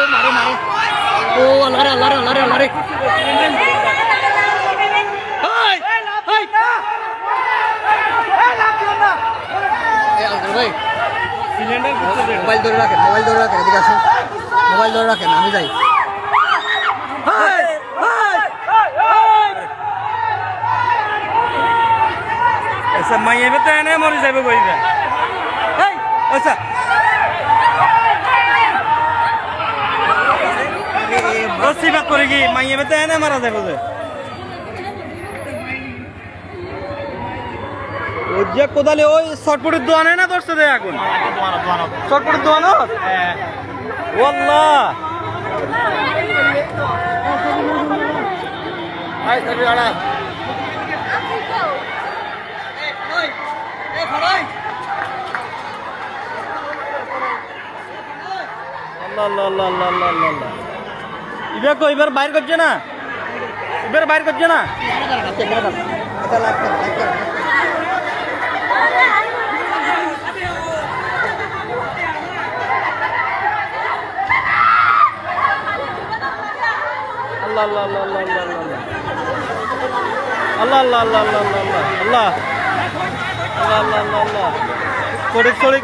মারে মারে ও আল্লাহ রে আল্লাহ রে আল্লাহ রে আল্লাহ রে ভাই মোবাইল ধরে রাখেন এদিকে আসুন মোবাইল ধরে রাখেন আমি যাই আচ্ছা মাইয়ে বেতে এনে মরে যাবে কইবে আচ্ছা বসিবা করে কি মাইয়ে বেতে এনে মারা যাবে যে ওই যে কোদালে ওই শর্টপুরের দোয়ানে না ধরছে রে এখন শর্টপুরের দোয়ানো ওয়াল্লাহ আই সাবি আড়া এবার কো এবার বাইর করছে না এবার বাইর করছে না আল্লাহ আল্লাহ আল্লাহ আল্লাহ আল্লাহ আল্লাহ আল্লাহ আল্লাহ আল্লাহ আল্লাহ আল্লাহ আল্লাহ আল্লাহ আল্লাহ ফটিকছড়ি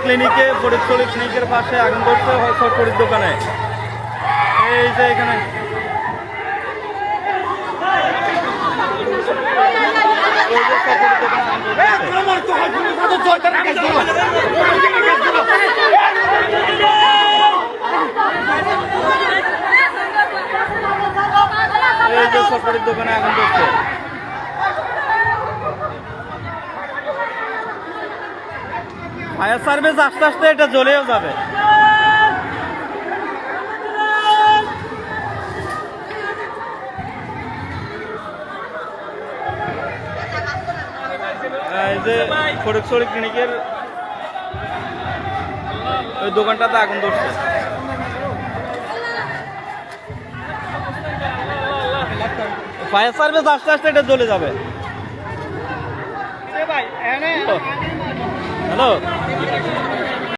ক্লিনিকের পাশে আগুন ধরছে সরকারির দোকানে এই যে এখানে এই যে সরকারির দোকানে আগুন ধরছে ফায়ার সার্ভিস আস্তে আস্তে এটা জ্বলেও যাবে এই যে ফটিকছড়ি ক্লিনিকের ওই দোকানটাতে আগুন ধরছে ফায়ার সার্ভিস আস্তে আস্তে এটা জ্বলে যাবে হ্যালো